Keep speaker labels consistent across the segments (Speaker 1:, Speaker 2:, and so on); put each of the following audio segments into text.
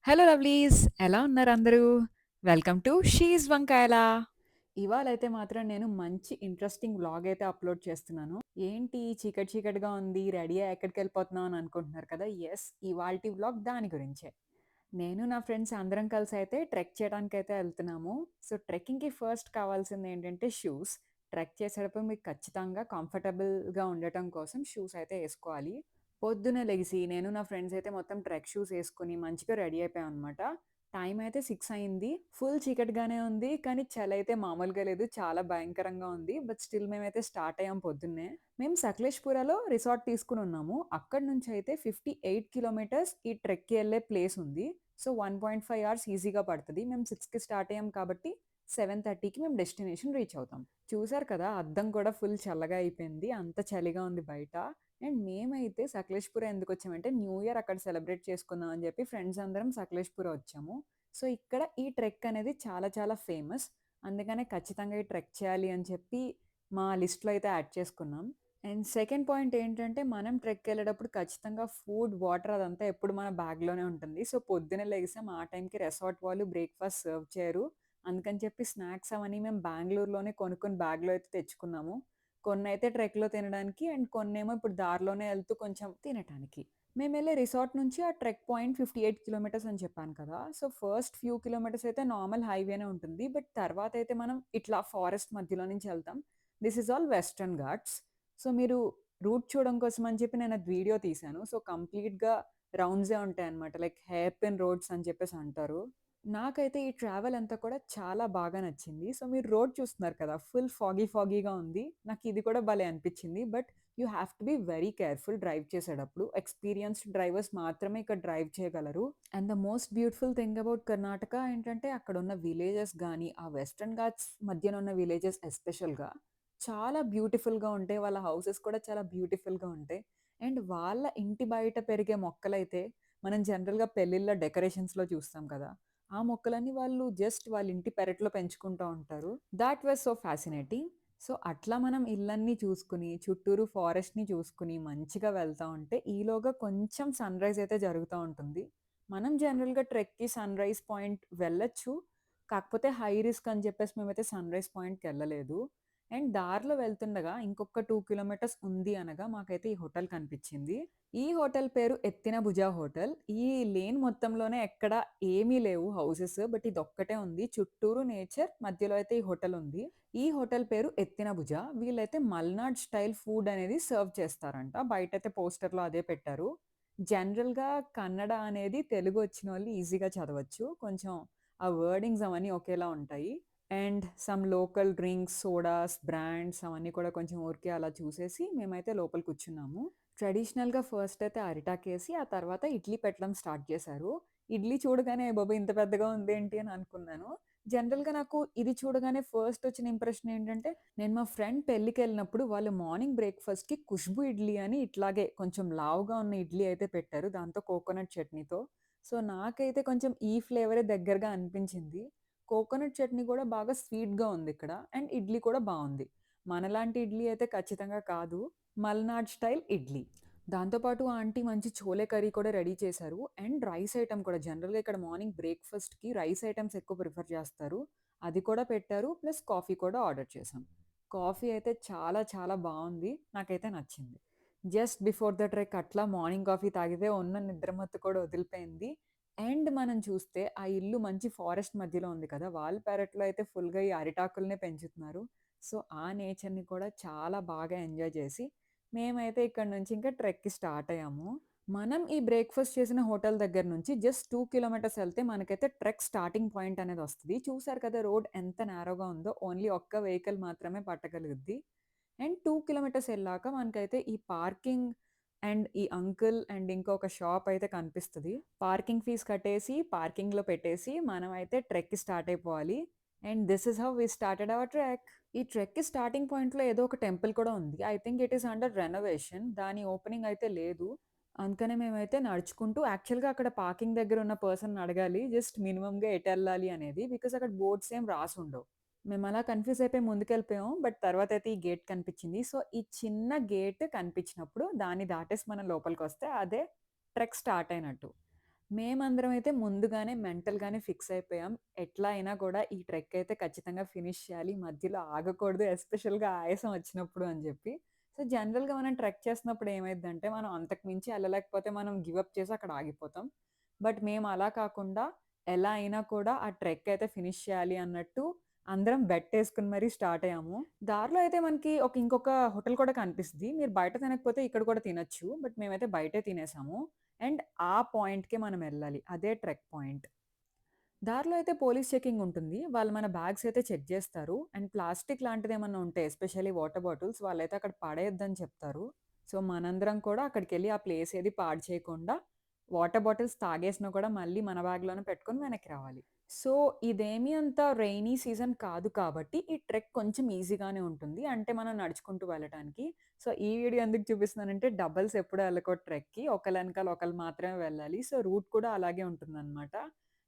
Speaker 1: Hello lovelies! ఎలా ఉన్నారు అందరూ? వెల్కమ్ టు షీస్ వంకాయల. ఇవాళైతే మాత్రం నేను మంచి ఇంట్రెస్టింగ్ వ్లాగ్ అయితే అప్‌లోడ్ చేస్తున్నాను. ఏంటి చీకటి చీకటిగా ఉంది, రెడీ అయ్యి ఎక్కడికెళ్ళిపోతున్నావు అని అనుకుంటున్నారు కదా! యెస్! ఇవాల్టి వ్లాగ్ దాని గురించే. నేను నా ఫ్రెండ్స్ అందరం కలిసైతే ట్రెక్ చేయడానికైతే ఎళ్తున్నాము. సో, ట్రెక్కింగ్‌కి ఫస్ట్ కావాల్సిందేంటంటే షూస్. ట్రెక్ చేసేటప్పుడు మీకు ఖచ్చితంగా కంఫర్టబుల్‌గా ఉండటం కోసం షూస్ అయితే ఏసుకోవాలి. పొద్దున్నే లెగిసి నేను నా ఫ్రెండ్స్ అయితే మొత్తం ట్రెక్ షూస్ ఏసుకొని మంచిగా రెడీ అయిపోయామనమాట. టైం అయితే 6 అయింది. ఫుల్ చీకటిగానే ఉంది. కానీ చలైతే మామూలుగా లేదు. చాలా భయంకరంగా ఉంది. బట్ స్టిల్ మేమైతే స్టార్ట్ అయ్యాం పొద్దున్నే. మేము సకలేష్‌పురలో రిసార్ట్ తీసుకొనున్నాము. అక్కడి నుంచయితే 58 కిలోమీటర్స్ ఈ ట్రెక్‌కి ఎళ్ళే ప్లేస్ ఉంది. సో, 1.5 అవర్స్ ఈజీగా పడతది. మేము 6కి స్టార్ట్ అయ్యాం కాబట్టి 7:30కి మేము డెస్టినేషన్ రీచ్ అవుతాం. చూసారు కదా! అద్దం కూడా ఫుల్ చల్లగా అయిపోయింది. అంత చలిగా ఉంది బయట. అండ్ మేమైతే సకలేష్‌పుర ఎందుకొచ్చామంటే న్యూ ఇయర్ అక్కడ సెలబ్రేట్ చేసుకుందాం అని చెప్పి ఫ్రెండ్స్ అందరం సకలేష్‌పుర వచ్చాము. సో, ఇక్కడ ఈ ట్రెక్ అనేది చాలా చాలా ఫేమస్. అందుకనే ఖచ్చితంగా ఈ ట్రెక్ చేయాలి అని చెప్పి మా లిస్ట్‌లో అయితే యాడ్ చేసుకున్నాం. అండ్ సెకండ్ పాయింట్ ఏంటంటే మనం ట్రెక్‌కెళ్ళేటప్పుడు ఖచ్చితంగా ఫుడ్, వాటర్ అదంతా ఎప్పుడు మన బ్యాగ్‌లోనే ఉంటుంది. సో, పొద్దున్నే లెగిసాం ఆ టైంకి రిసార్ట్ వాళ్ళు బ్రేక్‌ఫాస్ట్ సర్వ్ చేయరు. అందుకని చెప్పి స్నాక్స్ అవన్నీ మేము బెంగుళూరులోనే కొనుక్కొని బ్యాగ్‌లో అయితే తెచ్చుకున్నాము. కొన్నైతే ట్రెక్‌లో తినడానికి అండ్ కొన్నేమో ఇప్పుడు దారిలోనే ఎళ్తూ కొంచెం తినటానికి. మేమెళ్ళే రిసార్ట్ నుంచి ఆ ట్రెక్ పాయింట్ 58 కిలోమీటర్స్ అని చెప్పాను కదా! సో, ఫస్ట్ ఫ్యూ కిలోమీటర్స్ అయితే నార్మల్ హైవేనే ఉంటుంది. బట్ తర్వాతయితే మనం ఇట్లా ఫారెస్ట్ మధ్యలో నుంచి ఎళ్తాం. This is all western Ghats. So, మీరు రూట్ చూడడం కోసం అని చెప్పి నేనది వీడియో తీశాను. సో, కంప్లీట్‌గా రౌండ్సే ఉంటాయన్నమాట. లైక్ హెయిర్ పిన్ రోడ్స్ అని చెప్పేసి అంటారు. నాకైతే ఈ ట్రావెల్ అంతా కూడా చాలా బాగా నచ్చింది. సో, మీరు రోడ్ చూస్తున్నారు కదా! ఫుల్ ఫాగీగా ఉంది. నాకిది కూడా భలే అనిపిచ్చింది. But you have to be very careful drive చేసేటప్పుడు. ఎక్స్‌పీరియన్స్‌డ్ డ్రైవర్స్ మాత్రమే ఇక్కడ డ్రైవ్ చేయగలరు. And the most beautiful thing about Karnataka ఏంటంటే అక్కడున్న విలేజెస్ గాని, ఆ వెస్టర్న్ ఘాట్స్ మధ్యన ఉన్న విలేజెస్ ఎస్పెషల్‌గా చాలా బ్యూటిఫుల్‌గా ఉంటాయి. వాళ్ళ హౌసెస్ కూడా చాలా బ్యూటిఫుల్‌గా ఉంటాయి. అండ్ వాళ్ళ ఇంటి బయట పెరిగే మొక్కలైతే మనం జనరల్‌గా పెళ్ళిళ్ళ డెకరేషన్స్‌లో చూస్తాం కదా! ఆ మొక్కలన్నీ వాళ్ళు జస్ట్ వాళ్ళ ఇంటి పెరట్లో పెంచుకుంటా ఉంటారు. Thought was so fascinating. So, అట్లా మనం ఇల్లన్నీ చూసుకొని, చుట్టూరు ఫారెస్ట్‌ని చూసుకొని, మంచిగా వెళ్తా ఉంటే, ఈలోగా కొంచెం సన్‌రైజ్ అయితే జరుగుతా ఉంటుంది. మనం జనరల్‌గా ట్రెక్‌కి సన్‌రైజ్ పాయింట్ వెళ్ళొచ్చు. కాకపోతే హై రిస్క్ అని చెప్పేసి మేమైతే సన్‌రైజ్ పాయింట్‌కెళ్ళలేదు. అండ్ దారిలో వెళ్తుండగా ఇంకొక 2 కిలోమీటర్స్ ఉంది అనగా మాకైతే ఈ హోటల్ కనిపించింది. ఈ హోటల్ పేరు ఎత్తిన భుజ హోటల్. ఈ లేన్ మొత్తంలోనే ఎక్కడ ఏమీ లేవు హౌసెస్. బట్ ఇదొక్కటే ఉంది. చుట్టూరు నేచర్. మధ్యలో అయితే ఈ హోటల్ ఉంది. ఈ హోటల్ పేరు ఎత్తిన భుజ. వీళ్ళైతే మల్నాడ్ స్టైల్ ఫుడ్ అనేది సర్వ్ చేస్తారంట. బయటైతే పోస్టర్‌లో అదే పెట్టారు. జనరల్‌గా కన్నడ అనేది తెలుగు వచ్చినోళ్ళు ఈజీగా చదవచ్చు. కొంచెం ఆ వర్డింగ్స్ అవన్నీ ఒకేలా ఉంటాయి. And some local drinks, sodas, brands అవన్నీ కూడా కొంచెం ఊరికే అలా చూసేసి మేమైతే లోపల కూర్చున్నాము. ట్రెడిషనల్‌గా ఫస్ట్ అయితే అరిటాకేసి, ఆ తర్వాత ఇడ్లీ పెట్టడం స్టార్ట్ చేశారు. ఇడ్లీ చూడగానే బాబోయ్! ఇంత పెద్దగా ఉందేంటి అని అనుకున్నాను. జనరల్‌గా నాకు ఇది చూడగానే ఫస్ట్ వచ్చిన ఇంప్రెషన్ ఏంటంటే, నేను మా ఫ్రెండ్ పెళ్ళికెళ్ళినప్పుడు వాళ్ళు మార్నింగ్ బ్రేక్‌ఫాస్ట్‌కి ఖుష్బూ ఇడ్లీ అని ఇట్లాగే కొంచెం లావుగా ఉన్న ఇడ్లీ అయితే పెట్టారు. దాంతో కోకోనట్ చట్నీతో. సో, నాకైతే కొంచెం ఈ ఫ్లేవరే దగ్గరగా అనిపించింది. కోకోనట్ చట్నీ కూడా బాగా స్వీట్‌గా ఉందిక్కడ. అండ్ ఇడ్లీ కూడా బావుంది. మనలాంటి ఇడ్లీ అయితే ఖచ్చితంగా కాదు. మల్నాడ్ స్టైల్ ఇడ్లీ. దాంతో పాటు ఆంటీ మంచి చోలే కర్రీ కూడా రెడీ చేశారు. అండ్ రైస్ ఐటెమ్ కూడా జనరల్‌గా ఇక్కడ మార్నింగ్ బ్రేక్‌ఫాస్ట్‌కి రైస్ ఐటెమ్స్ ఎక్కువ ప్రిఫర్ చేస్తారు. అది కూడా పెట్టారు. ప్లస్ కాఫీ కూడా ఆర్డర్ చేశాం. కాఫీ అయితే చాలా చాలా బావుంది. నాకైతే నచ్చింది. జస్ట్ బిఫోర్ ద ట్రెక్ అట్లా మార్నింగ్ కాఫీ తాగితే ఉన్న నిద్రమత్తు కూడా వదిలిపోయింది. అండ్ మనం చూస్తే ఆ ఇల్లు మంచి ఫారెస్ట్ మధ్యలో ఉంది కదా! వాళ్ళ పెరట్లో అయితే ఫుల్‌గా ఈ అరిటాకులనే పెంచుతున్నారు. సో, ఆ నేచర్‌ని కూడా చాలా బాగా ఎంజాయ్ చేసి మేమైతే ఇక్కడి నుంచి ఇంకా ట్రెక్‌కి స్టార్ట్ అయ్యాము. మనం ఈ బ్రేక్‌ఫాస్ట్ చేసిన హోటల్ దగ్గర నుంచి జస్ట్ 2 కిలోమీటర్స్ ఎళ్తే మనకైతే ట్రెక్ స్టార్టింగ్ పాయింట్ అనేదొస్తది. చూసారు కదా! రోడ్ ఎంత నారోగా ఉందో. ఓన్లీ ఒక్క వెహికల్ మాత్రమే పట్టగలుగుద్ది. అండ్ 2 కిలోమీటర్స్ ఎళ్ళాక మనకైతే ఈ పార్కింగ్ అండ్ ఈ అంకుల్ అండ్ ఇంకొక షాప్ అయితే కనిపిస్తది. పార్కింగ్ ఫీస్ కట్టేసి, పార్కింగ్‌లో పెట్టేసి మనమైతే ట్రెక్‌కి స్టార్ట్ అయిపోవాలి. And this is how we started our trek. ఈ ట్రెక్‌కి స్టార్టింగ్ పాయింట్‌లో ఏదో ఒక టెంపుల్ కూడా ఉంది. I think it is under renovation. దాని ఓపెనింగ్ అయితే లేదు. అందుకనే మేమైతే నడుచుకుంటూ యాక్చువల్‌గా అక్కడ పార్కింగ్ దగ్గర ఉన్న పర్సన్‌ని అడగాలి. జస్ట్ మినిమమ్‌గా ఎటెళ్ళాలి అనేది. బికాజ్ అక్కడ బోర్డ్స్ ఏం రాసుండవు. మేమలా కన్‌ఫ్యూజ్ అయిపోయి ముందుకెళ్ళిపోయాం. బట్ తర్వాతయితే ఈ గేట్ కనిపించింది. సో, ఈ చిన్న గేట్ కనిపించినప్పుడు దాన్ని దాటేసి మనం లోపలికొస్తే అదే ట్రెక్ స్టార్ట్ అయినట్టు. మేమందరం అయితే ముందుగానే మెంటల్‌గానే ఫిక్స్ అయిపోయాం. ఎట్లా అయినా కూడా ఈ ట్రెక్ అయితే ఖచ్చితంగా ఫినిష్ చేయాలి. మధ్యలో ఆగకూడదు. ఎస్పెషల్‌గా ఆయాసం వచ్చినప్పుడు అని జెప్పి. సో, జనరల్‌గా మనం ట్రెక్ చేస్తున్నప్పుడు ఏమైద్దంటే, మనం అంతకు మించి ఎళ్ళలేకపోతే మనం గివ్ అప్ చేసి అక్కడ ఆగిపోతాం. బట్ మేము అలా కాకుండా ఎలా అయినా కూడా ఆ ట్రెక్ అయితే ఫినిష్ చేయాలి అన్నట్టు అందరం బెట్టేసుకొని మరీ స్టార్ట్ అయ్యాము. దారిలో అయితే మనకి ఇంకొక హోటల్ కూడా కనిపిస్తది. మీరు బయట తినకపోతే ఇక్కడ కూడా తినొచ్చు. బట్ మేమైతే బయటే తినేసాము. అండ్ ఆ పాయింట్‌కే మనమెళ్ళాలి. అదే ట్రెక్ పాయింట్. దారిలో అయితే పోలీస్ చెకింగ్ ఉంటుంది. వాళ్ళు మన బ్యాగ్స్ అయితే చెక్ జేస్తారు. అండ్ ప్లాస్టిక్ లాంటిదేమన్నా ఉంటే ఎస్పెషల్లీ వాటర్ బాటిల్స్ వాళ్ళైతే అక్కడ పడేయొద్దని చెప్తారు. సో, మనందరం కూడా అక్కడికెళ్ళి ఆ ప్లేస్ ఏది పాడు చేయకుండా వాటర్ బాటిల్స్ తాగేసినా కూడా మళ్ళీ మన బ్యాగ్‌లోనే పెట్టుకొని వెనక్కి రావాలి. సో, ఇదేమి అంత రెయినీ సీజన్ కాదు కాబట్టి ఈ ట్రెక్ కొంచెం ఈజీగానే ఉంటుంది. అంటే మనం నడుచుకుంటూ వెళ్ళటానికి. సో, ఈ వీడియో ఎందుకు చూపిస్తున్నానంటే డబుల్స్ ఎప్పుడు ఎళ్ళకూడదు ట్రెక్‌కి. ఒకళ్ళెనకాల ఒకళ్ళు మాత్రమే వెళ్ళాలి. సో, రూట్ కూడా అలాగే ఉంటుందనమాట.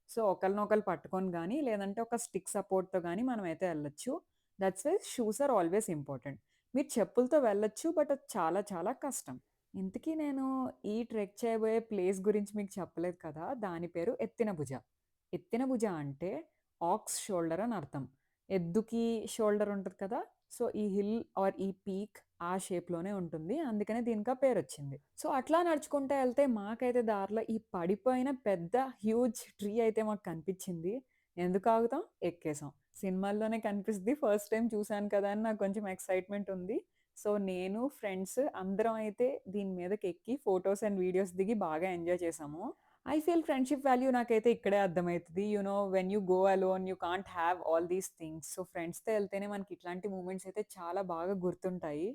Speaker 1: సో, ఒకళ్ళనొకళ్ళు పట్టుకొని గానీ, లేదంటే ఒక స్టిక్ సపోర్ట్‌తో గానీ మనమైతే ఎళ్ళొచ్చు. That's why shoes are always important. మీరు చెప్పులతో వెళ్ళొచ్చు. బట్ అది చాలా చాలా కష్టం. ఇంతకీ నేను ఈ ట్రెక్ చేయబోయే ప్లేస్ గురించి మీకు చెప్పలేదు కదా! దాని పేరు ఎత్తిన భుజ. ఎత్తిన భుజ అంటే ఆక్స్ షోల్డర్ అని అర్థం. ఎద్దుకి షోల్డర్ ఉంటది కదా! సో, ఈ హిల్ ఆర్ ఈ పీక్ ఆ షేప్‌లోనే ఉంటుంది. అందుకనే దీనికా పేరొచ్చింది. సో, అట్లా నడుచుకుంటా ఎళ్తే మాకైతే దారిలో ఈ పడిపోయిన పెద్ద హ్యూజ్ ట్రీ అయితే మాకు కనిపిచ్చింది. ఎందుకు ఆగుతాం? ఎక్కేసాం. సినిమాల్లోనే కనిపిస్తది. ఫస్ట్ టైమ్ చూసాను కదా! అని నాకు కొంచెం ఎక్సైట్‌మెంట్ ఉంది. సో, నేను, ఫ్రెండ్స్ అందరం అయితే దీని మీదకెక్కి ఫోటోస్ అండ్ వీడియోస్ దిగి బాగా ఎంజాయ్ చేశాము. ఐ ఫీల్ ఫ్రెండ్‌షిప్ వాల్యూ నాకైతే ఇక్కడే అర్థమైతది. When you go alone you can't have all these things. So, ఫ్రెండ్స్‌తో ఎళ్తేనే మనకి ఇట్లాంటి మూమెంట్స్ అయితే చాలా బాగా గుర్తుంటాయి.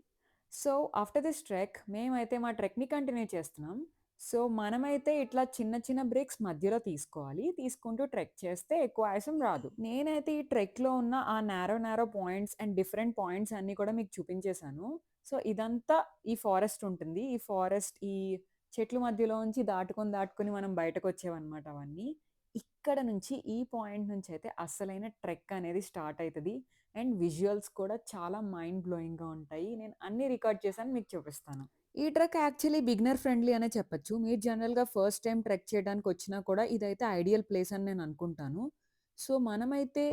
Speaker 1: సో, ఆఫ్టర్ దిస్ ట్రెక్ మేమైతే మా ట్రెక్‌ని కంటిన్యూ చేస్తున్నాం. సో, మనమైతే ఇట్లా చిన్న చిన్న బ్రేక్స్ మధ్యలో తీసుకోవాలి. తీసుకుంటూ ట్రెక్ చేస్తే ఎక్కువ ఆయాసం రాదు. నేనైతే ఈ ట్రెక్‌లో ఉన్న ఆ narrow points and different points అన్నీ కూడా మీకు చూపించేసాను. సో, ఇదంతా ఈ ఫారెస్ట్ ఉంటుంది. ఈ చెట్ల మధ్యలోంచి దాటుకొని మనం బయటకొచ్చేవన్నమాట అవన్నీ. ఇక్కడ నుంచి ఈ పాయింట్ నుంచయితే అస్సలైన ట్రెక్ అనేది స్టార్ట్ అయితది. అండ్ విజువల్స్ కూడా చాలా మైండ్ బ్లోయింగ్‌గా ఉంటాయి. నేను అన్నీ రికార్డ్ చేశాను మీకు చూపిస్తాను. ఈ ట్రెక్ యాక్చువల్లీ బిగినర్ ఫ్రెండ్లీ అనే చెప్పొచ్చు. మీరు జనరల్‌గా ఫస్ట్ టైమ్ ట్రెక్ చేయడానికొచ్చినా కూడా ఇదైతే ఐడియల్ ప్లేస్ అని నేను అనుకుంటాను. సో, మనమైతే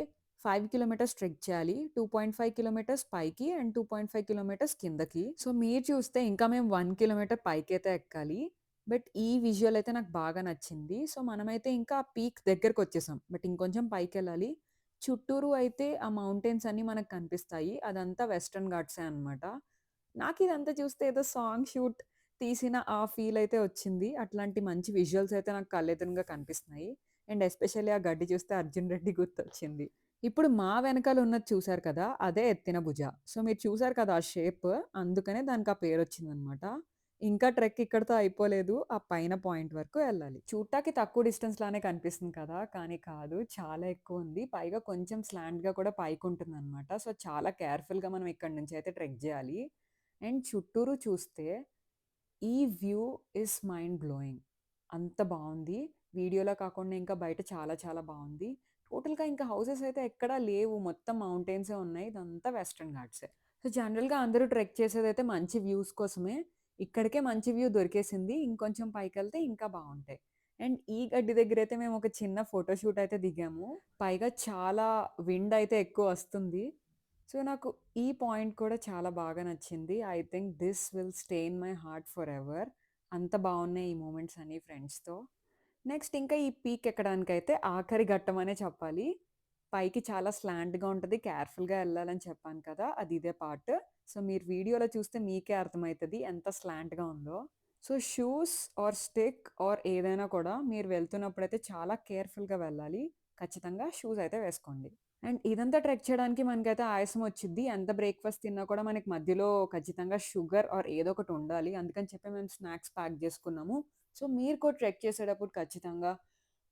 Speaker 1: 5 కిలోమీటర్స్ ట్రెక్ చేయాలి. 2.5 కిలోమీటర్స్ పైకి అండ్ 2.5 కిలోమీటర్స్ కిందకి. సో, మీరు చూస్తే ఇంకా మేము 1 కిలోమీటర్ పైకైతే ఎక్కాలి. బట్ ఈ విజువల్ అయితే నాకు బాగా నచ్చింది. సో, మనమైతే ఇంకా పీక్ దగ్గరకొచ్చేసాం. బట్ ఇంకొంచెం పైకెళ్ళాలి. చుట్టూరు అయితే ఆ మౌంటైన్స్ అన్నీ మనకు కనిపిస్తాయి. అదంతా వెస్టర్న్ ఘాట్సే అనమాట. నాకిదంతా చూస్తే ఏదో సాంగ్ షూట్ తీసిన ఆ ఫీల్ అయితే వచ్చింది. అట్లాంటి మంచి విజువల్స్ అయితే నాకు కళ్ళెదురుంగా కనిపిస్తున్నాయి. అండ్ ఎస్పెషల్లీ ఆ గడ్డి చూస్తే 'అర్జున్ రెడ్డి' గుర్తొచ్చింది. ఇప్పుడు మా వెనకాల ఉన్నది చూసారు కదా! అదే ఎత్తిన భుజ. సో, మీరు చూసారు కదా ఆ షేప్ అందుకనే దానికి ఆ పేరొచ్చిందనమాట. ఇంకా ట్రెక్ ఇక్కడితో అయిపోలేదు. ఆ పైన పాయింట్ వరకు ఎళ్ళాలి. చూడటానికి తక్కువ డిస్టెన్స్ లానే కనిపిస్తుంది కదా! కానీ కాదు. చాలా ఎక్కువుంది. పైగా కొంచెం స్లాంట్‌గా కూడా పైకుంటుందనమాట. సో, చాలా కేర్‌ఫుల్‌గా మనం ఇక్కడి నుంచయితే ట్రెక్ జేయాలి. అండ్ చుట్టూరు చూస్తే ఈ వ్యూ ఈస్ మైండ్ బ్లోయింగ్. అంత బావుంది. వీడియోలో కాకుండా ఇంకా బయట చాలా చాలా బావుంది. టోటల్‌గా ఇంకా హౌసెస్ అయితే ఎక్కడా లేవు. మొత్తం మౌంటైన్సే ఉన్నాయి. ఇదంతా వెస్టర్న్ ఘాట్సే. సో, జనరల్‌గా అందరూ ట్రెక్ చేసేదైతే మంచి వ్యూస్ కోసమే. ఇక్కడికే మంచి వ్యూ దొరికేసింది. ఇంకొంచెం పైకెళ్తే ఇంకా బావుంటాయి. అండ్ ఈ గడ్డి దగ్గరైతే మేము ఒక చిన్న ఫోటో షూట్ అయితే దిగాము. పైగా చాలా విండ్ అయితే ఎక్కువొస్తుంది. సో, నాకు ఈ పాయింట్ కూడా చాలా బాగా నచ్చింది. I think this will stay in my heart forever. అంత బావున్నాయి ఈ మూమెంట్స్ అన్నీ ఫ్రెండ్స్‌తో. నెక్స్ట్ ఇంకా ఈ పీక్ ఎక్కడానికైతే ఆఖరి ఘట్టం అనే చెప్పాలి. పైకి చాలా స్లాంట్‌గా ఉంటది. కేర్‌ఫుల్‌గా ఎళ్ళాలని చెప్పాను కదా! అది ఇదే పార్ట్. సో, మీరు వీడియోలో చూస్తే మీకే అర్థమైతది ఎంత స్లాంట్‌గా ఉందో. So, shoes or stick or ఏదైనా కూడా మీరు వెళ్తున్నప్పుడైతే చాలా కేర్‌ఫుల్‌గా వెళ్ళాలి. ఖచ్చితంగా షూస్ అయితే వేసుకోండి. అండ్ ఇదంతా ట్రెక్ చేయడానికి మనకైతే ఆయాసం వచ్చిద్ది. ఎంత బ్రేక్‌ఫాస్ట్ తిన్నా కూడా మనకి మధ్యలో ఖచ్చితంగా షుగర్ ఆర్ ఏదో ఒకటి ఉండాలి. అందుకని చెప్పి మేము స్నాక్స్ ప్యాక్ చేసుకున్నాము. సో, మీరు కూడా ట్రెక్ చేసేటప్పుడు ఖచ్చితంగా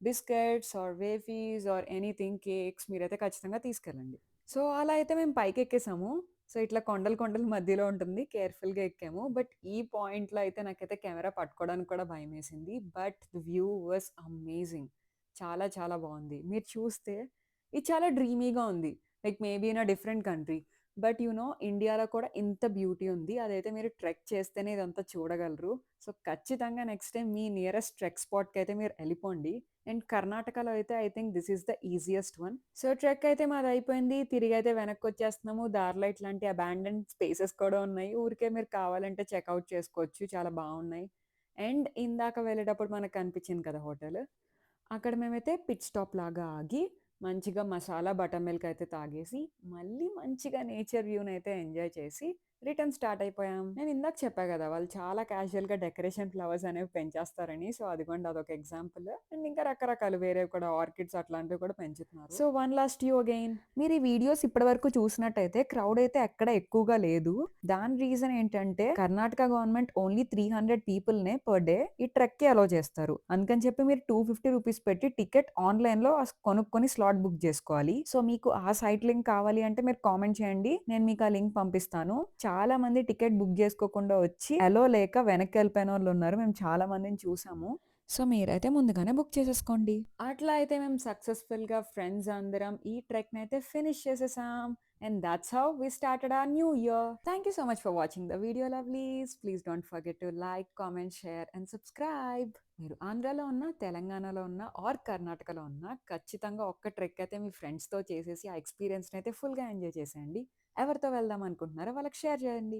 Speaker 1: biscuits or wafers or anything cakes మీరైతే ఖచ్చితంగా తీసుకెళ్ళండి. సో, అలా అయితే మేము పైకెక్కేసాము. సో, ఇట్లా కొండలు కొండల మధ్యలో ఉంటుంది. కేర్‌ఫుల్‌గా ఎక్కాము. బట్ ఈ పాయింట్‌లో అయితే నాకైతే కెమెరా పట్టుకోవడానికి కూడా భయమేసింది. But the view was amazing. చాలా చాలా బావుంది. మీరు చూస్తే ఇది చాలా డ్రీమీగా ఉంది. Like maybe in a different country. But ఇండియాలో కూడా ఇంత బ్యూటీ ఉంది. అదైతే మీరు ట్రెక్ చేస్తేనే ఇదంతా చూడగలరు. సో, ఖచ్చితంగా నెక్స్ట్ టైమ్ మీ నియరెస్ట్ ట్రెక్ స్పాట్‌కయితే మీరు ఎళ్ళిపోండి. అండ్ కర్ణాటకలో అయితే I think this is the easiest one. So, trek అయితే మాదయిపోయింది. తిరిగైతే వెనక్కొచ్చేస్తున్నాము. దారిలో ఇట్లాంటి అబాండన్డ్ స్పేసెస్ కూడా ఉన్నాయి. ఊరికే మీరు కావాలంటే చెకౌట్ చేసుకోవచ్చు. చాలా బావున్నాయి. అండ్ ఇందాక వెళ్ళేటప్పుడు మనకు కనిపించింది కదా హోటల్. అక్కడ మేమైతే పిట్ స్టాప్ లాగా ఆగి, మంచిగా మసాలా బటర్ మిల్క్ అయితే తాగేసి, మళ్ళీ మంచిగా నేచర్ వ్యూనైతే ఎంజాయ్ చేసి, రిటర్న్ స్టార్ట్ అయిపోయాం. నేను ఇందాక చెప్పా గదా! వాళ్ళు చాలా క్యాజుయల్‌గా డెకరేషన్ ఫ్లవర్స్ అనేవి పెంచేస్తారని. సో, అదిగోండి అదొక ఎగ్జాంపుల్. అండ్ ఇంకా రకరకాలు వేరేవి కూడా ఆర్కిడ్స్ అట్లాంటివి కూడా పెంచుతున్నారు. So, one last you again. మీరు ఈ వీడియోస్ ఇప్పటివరకు చూసినట్టయితే క్రౌడ్ అయితే ఎక్కడ ఎక్కువగా లేదు. దాని రీజన్ ఏంటంటే కర్ణాటక గవర్నమెంట్ ఓన్లీ 300 పీపుల్‌నే పర్ డే ఈ ట్రెక్‌కి అలౌ చేస్తారు. అందుకని చెప్పి మీరు ₹250 పెట్టి టికెట్ ఆన్‌లైన్‌లో కొనుక్కొని స్లాట్ బుక్ చేసుకోవాలి. సో, మీకు ఆ సైట్ లింక్ కావాలి అంటే మీరు కామెంట్ చేయండి. నేను మీకు ఆ లింక్ పంపిస్తాను. చాలా మంది టికెట్ బుక్ చేసుకోకుండా వచ్చి అలో లేక వెనక్కి వెళ్ళిపోయినోళ్ళున్నారు. మేము చాలా మందిని చూసాము. సో, మీరైతే ముందుగానే బుక్ చేసేసుకోండి. అట్లా అయితే మేము సక్సెస్‌ఫుల్‌గా ఫ్రెండ్స్ అందరం ఈ ట్రెక్‌నైతే ఫినిష్ చేసేసాం. And that's how we started our new year. Thank you so much for watching the video, lovelies. Please don't forget to like, comment, share, and subscribe. మీరు ఆంధ్రాలో ఉన్నా, తెలంగాణలో ఉన్నా, ఆర్ కర్ణాటకలో ఉన్నా ఖచ్చితంగా ఒక్క ట్రెక్ అయితే మీ ఫ్రెండ్స్‌తో చేసేసి ఆ ఎక్స్‌పీరియన్స్‌నైతే ఫుల్‌గా ఎంజాయ్ చేసేయండి. ఎవరితో వెళ్దాం అనుకుంటున్నారో వాళ్ళకి షేర్ చేయండి.